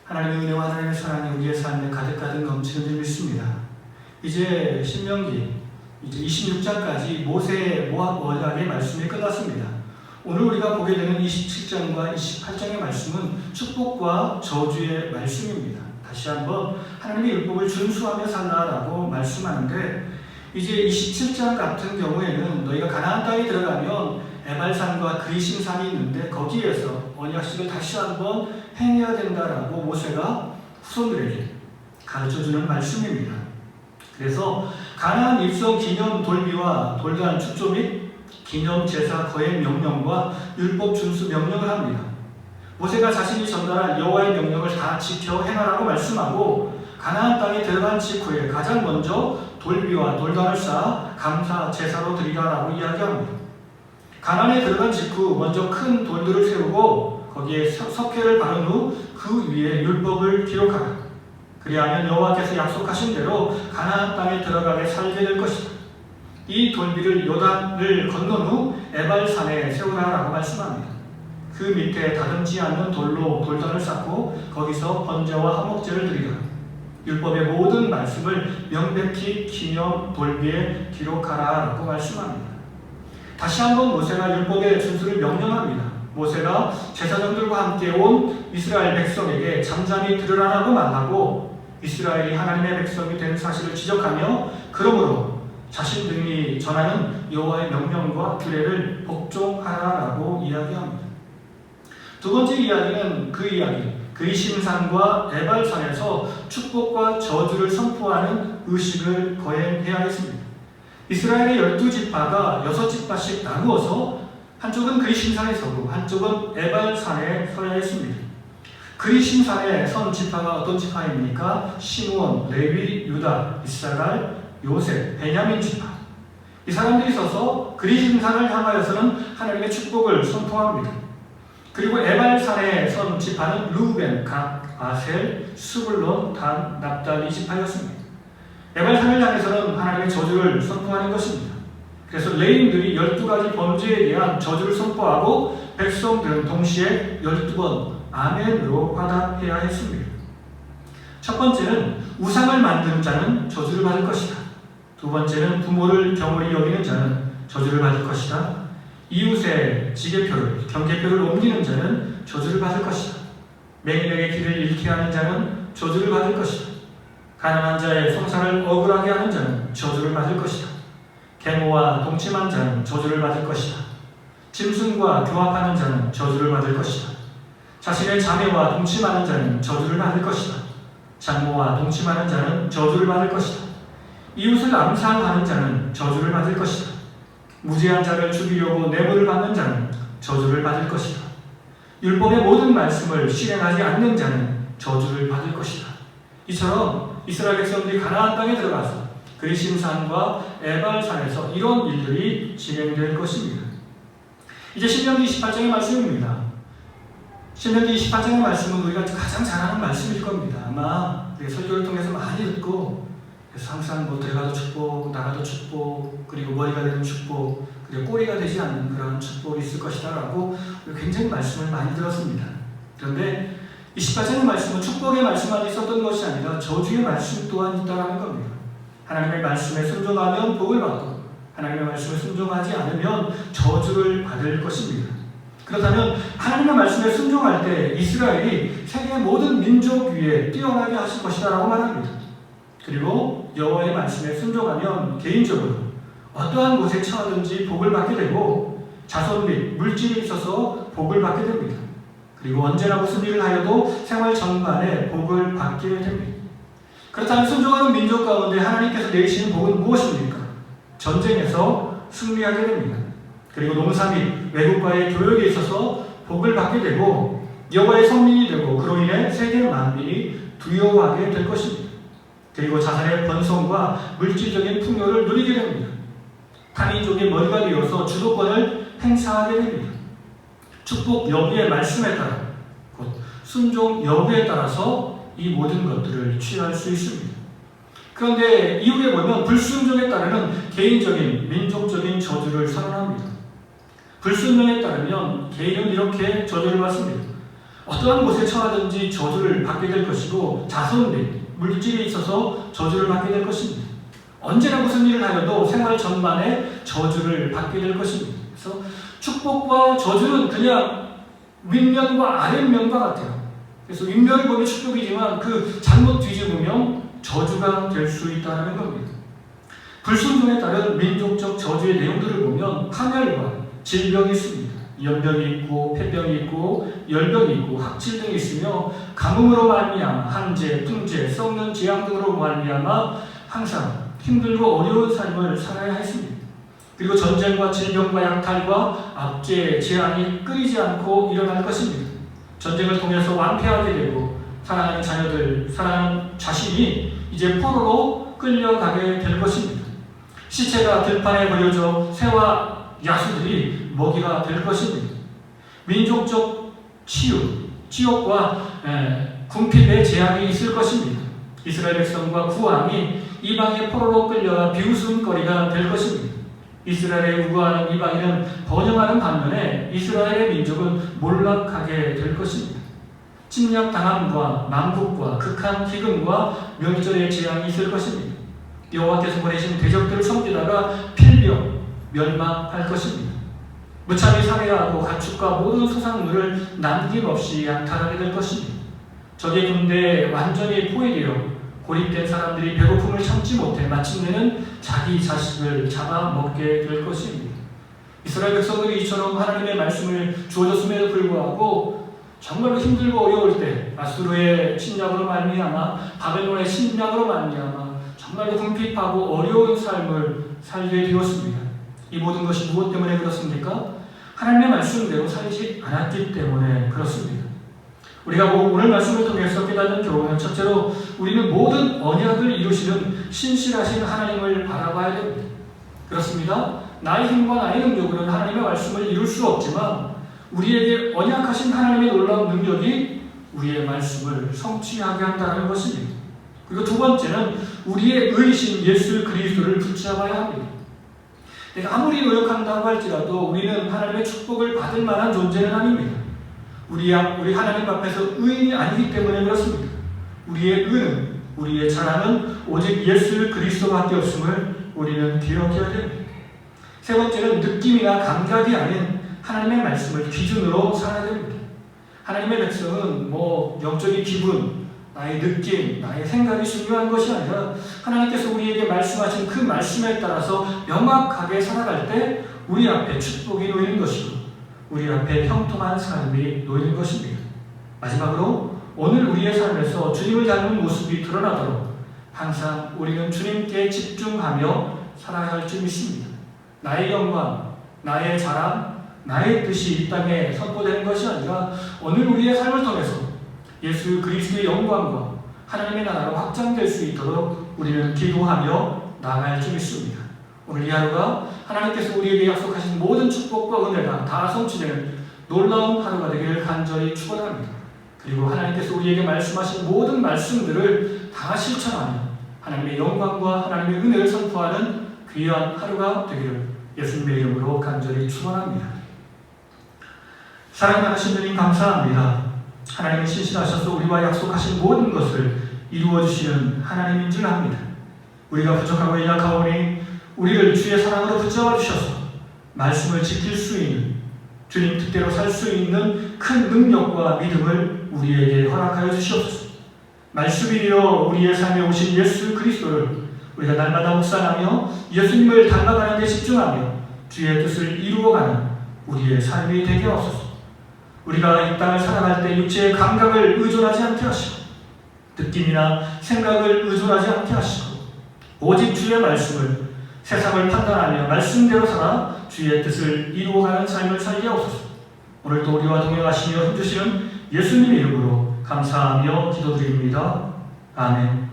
하나님의 은혜와 하나님의 사랑이 우리의 삶에 가득가득 넘치는 줄 믿습니다. 이제 신명기 26장까지 모세의 모압 언약의 말씀이 끝났습니다. 오늘 우리가 보게 되는 27장과 28장의 말씀은 축복과 저주의 말씀입니다. 다시 한번 하나님의 율법을 준수하며 살라라고 말씀하는데, 이제 27장 같은 경우에는 너희가 가나안 땅에 들어가면 에발산과 그리심산이 있는데 거기에서 언약식을 다시 한번 행해야 된다라고 모세가 후손들에게 가르쳐주는 말씀입니다. 그래서 가나안 입성 기념 돌비와 돌단 축조 및 기념 제사 거행 명령과 율법 준수 명령을 합니다. 모세가 자신이 전달한 여호와의 명령을 다 지켜 행하라고 말씀하고, 가나안 땅에 들어간 직후에 가장 먼저 돌비와 돌단을 쌓아 감사 제사로 드리라라고 이야기합니다. 가나안에 들어간 직후 먼저 큰 돌들을 세우고 거기에 석회를 바른 후 그 위에 율법을 기록하라. 그리하면 여호와께서 약속하신 대로 가나안 땅에 들어가게 살게 될 것이다. 이 돌비를 요단을 건넌 후 에발산에 세우라라고 말씀합니다. 그 밑에 다듬지 않는 돌로 돌단을 쌓고 거기서 번제와 화목제를 드리라. 율법의 모든 말씀을 명백히 기념 돌비에 기록하라라고 말씀합니다. 다시 한번 모세가 율법의 준수를 명령합니다. 모세가 제사장들과 함께 온 이스라엘 백성에게 잠잠히 들으라라고 말하고, 이스라엘이 하나님의 백성이 된 사실을 지적하며 그러므로 자신들이 전하는 여호와의 명령과 규례를 복종하라라고 이야기합니다. 두 번째 이야기는 그 이야기, 그리심산과 에발산에서 축복과 저주를 선포하는 의식을 거행해야겠습니다. 이스라엘의 12지파가 6지파씩 나누어서 한쪽은 그리심산에 서고 한쪽은 에발산에 서야 했습니다. 그리심산에 선 지파가 어떤 지파입니까? 시므온, 레위, 유다, 이사갈, 요셉, 베냐민 지파. 이 사람들이 서서 그리심산을 향하여서는 하나님의 축복을 선포합니다. 그리고 에발산에 선 지파는 루벤, 갓, 아셀, 스불론, 단, 납달리 지파였습니다. 에발산을 향해서는 하나님의 저주를 선포하는 것입니다. 그래서 레인들이 12가지 범죄에 대한 저주를 선포하고 백성들은 동시에 12번 아멘으로 화답해야 했습니다. 첫 번째는 우상을 만드는 자는 저주를 받을 것이다. 두 번째는 부모를 경홀히 여기는 자는 저주를 받을 것이다. 이웃의 지게표를, 경계표를 옮기는 자는 저주를 받을 것이다. 맹인에게 길을 잃게 하는 자는 저주를 받을 것이다. 가난한 자의 성사를 억울하게 하는 자는 저주를 받을 것이다. 계모와 동침한 자는 저주를 받을 것이다. 짐승과 교합하는 자는 저주를 받을 것이다. 자신의 자매와 동침하는 자는 저주를 받을 것이다. 장모와 동침하는 자는 저주를 받을 것이다. 이웃을 암살하는 자는 저주를 받을 것이다. 무죄한 자를 죽이려고 뇌물을 받는 자는 저주를 받을 것이다. 율법의 모든 말씀을 실행하지 않는 자는 저주를 받을 것이다. 이처럼 이스라엘 백성들이 가나안 땅에 들어가서 그리심산과 에발산에서 이런 일들이 진행될 것입니다. 이제 신명기 28장의 말씀입니다. 신명기 28장의 말씀은 우리가 가장 잘 아는 말씀일 겁니다. 아마 설교를 통해서 많이 듣고, 그래서 항상 뭐 들어가도 축복, 나가도 축복, 그리고 머리가 되는 축복, 그리고 꼬리가 되지 않는 그런 축복이 있을 것이다 라고 굉장히 말씀을 많이 들었습니다. 그런데 28장의 말씀은 축복의 말씀만 있었던 것이 아니라 저주의 말씀 또한 있다는 겁니다. 하나님의 말씀에 순종하면 복을 받고 하나님의 말씀에 순종하지 않으면 저주를 받을 것입니다. 그렇다면 하나님의 말씀에 순종할 때 이스라엘이 세계의 모든 민족 위에 뛰어나게 하실 것이다 라고 말합니다. 그리고 여호와의 말씀에 순종하면 개인적으로 어떠한 곳에 처하든지 복을 받게 되고 자손 및 물질이 있어서 복을 받게 됩니다. 그리고 언제나 무슨 일을 하여도 생활 전반에 복을 받게 됩니다. 그렇다면 순종하는 민족 가운데 하나님께서 내리시는 복은 무엇입니까? 전쟁에서 승리하게 됩니다. 그리고 농사 및 외국과의 교역에 있어서 복을 받게 되고 여호와의 성민이 되고 그로 인해 세계 만민이 두려워하게 될 것입니다. 그리고 자산의 번성과 물질적인 풍요를 누리게 됩니다. 타민족의 머리가 되어서 주도권을 행사하게 됩니다. 축복 여부의 말씀에 따라 곧 순종 여부에 따라서 이 모든 것들을 취할 수 있습니다. 그런데 이후에 보면 불순종에 따르는 개인적인 민족적인 저주를 선언합니다. 불순종에 따르면 개인은 이렇게 저주를 받습니다. 어떠한 곳에 처하든지 저주를 받게 될 것이고 자손, 물질에 있어서 저주를 받게 될 것입니다. 언제나 무슨 일을 하여도 생활 전반에 저주를 받게 될 것입니다. 그래서 축복과 저주는 그냥 윗면과 아랫면과 같아요. 그래서 윗면을 보면 축복이지만 그 잘못 뒤집으면 저주가 될 수 있다는 겁니다. 불순종에 따른 민족적 저주의 내용들을 보면 파멸과 질병이 있습니다. 연병이 있고 폐병이 있고 열병이 있고 학질 등이 있으며 가뭄으로 말미암아 한재, 풍재, 썩는 재앙 등으로 말미암아 항상 힘들고 어려운 삶을 살아야 했습니다. 그리고 전쟁과 질병과 약탈과 압제, 재앙이 끊이지 않고 일어날 것입니다. 전쟁을 통해서 완패하게 되고 사랑하는 자녀들, 사랑하는 자신이 이제 포로로 끌려가게 될 것입니다. 시체가 들판에 버려져 새와 야수들이 먹이가 될 것입니다. 민족적 치욕과 궁핍의 재앙이 있을 것입니다. 이스라엘 백성과 구왕이 이방의 포로로 끌려가 비웃음거리가 될 것입니다. 이스라엘에 우거하는 이방인은 번영하는 반면에 이스라엘의 민족은 몰락하게 될 것입니다. 침략당함과 남국과 극한 기근과 명절의 재앙이 있을 것입니다. 여호와께서 보내신 대적들을 섬기다가 필병, 멸망할 것입니다. 무참히 살해하고 가축과 모든 소산물을 남김없이 약탈하게 될 것입니다. 적의 군대에 완전히 포위되어 고립된 사람들이 배고픔을 참지 못해 마침내는 자기 자식을 잡아먹게 될 것입니다. 이스라엘 백성들이 이처럼 하나님의 말씀을 주어졌음에도 불구하고 정말로 힘들고 어려울 때 아수르의 침략으로 말미암아 바벨론의 침략으로 말미암아 정말로 궁핍하고 어려운 삶을 살게 되었습니다. 이 모든 것이 무엇 때문에 그렇습니까? 하나님의 말씀대로 살지 않았기 때문에 그렇습니다. 우리가 오늘 말씀을 통해서 깨닫는 교훈은 첫째로 우리는 모든 언약을 이루시는 신실하신 하나님을 바라봐야 됩니다. 그렇습니다. 나의 힘과 나의 능력으로는 하나님의 말씀을 이룰 수 없지만 우리에게 언약하신 하나님의 놀라운 능력이 우리의 말씀을 성취하게 한다는 것입니다. 그리고 두 번째는 우리의 의신 예수 그리스도를 붙잡아야 합니다. 내가 아무리 노력한다고 할지라도 우리는 하나님의 축복을 받을 만한 존재는 아닙니다. 우리 하나님 앞에서 의인이 아니기 때문에 그렇습니다. 우리의 의는, 우리의 자랑은 오직 예수 그리스도밖에 없음을 우리는 기억해야 됩니다. 세 번째는 느낌이나 감각이 아닌 하나님의 말씀을 기준으로 살아야 됩니다. 하나님의 백성은 영적인 기분, 나의 느낌, 나의 생각이 중요한 것이 아니라 하나님께서 우리에게 말씀하신 그 말씀에 따라서 명확하게 살아갈 때 우리 앞에 축복이 놓이는 것이고 우리 앞에 형통한 삶이 놓이는 것입니다. 마지막으로 오늘 우리의 삶에서 주님을 닮은 모습이 드러나도록 항상 우리는 주님께 집중하며 살아야 할 줄 믿습니다. 나의 영광, 나의 자랑, 나의 뜻이 이 땅에 선포되는 것이 아니라 오늘 우리의 삶을 통해서 예수 그리스도의 영광과 하나님의 나라가 확장될 수 있도록 우리는 기도하며 나아갈 줄 믿습니다. 오늘 이 하루가 하나님께서 우리에게 약속하신 모든 축복과 은혜가 다 성취되는 놀라운 하루가 되기를 간절히 축원합니다. 그리고 하나님께서 우리에게 말씀하신 모든 말씀들을 다 실천하며 하나님의 영광과 하나님의 은혜를 선포하는 귀한 하루가 되기를 예수님의 이름으로 간절히 축원합니다. 사랑하는 주님 감사합니다. 하나님은 신실하셔서 우리와 약속하신 모든 것을 이루어주시는 하나님인 줄 압니다. 우리가 부족하고 연약하오니 우리를 주의 사랑으로 붙잡아 주셔서 말씀을 지킬 수 있는 주님 뜻대로 살 수 있는 큰 능력과 믿음을 우리에게 허락하여 주시옵소서. 말씀이 되어 우리의 삶에 오신 예수 그리스도를 우리가 날마다 묵상하며 예수님을 닮아가는 데 집중하며 주의 뜻을 이루어가는 우리의 삶이 되게 하옵소서. 우리가 이 땅을 살아갈 때 육체의 감각을 의존하지 않게 하시고 느낌이나 생각을 의존하지 않게 하시고 오직 주의 말씀을 세상을 판단하며 말씀대로 살아 주의 뜻을 이루어가는 삶을 살게 하옵소서. 오늘도 우리와 동행하시며 힘주시는 예수님의 이름으로 감사하며 기도드립니다. 아멘.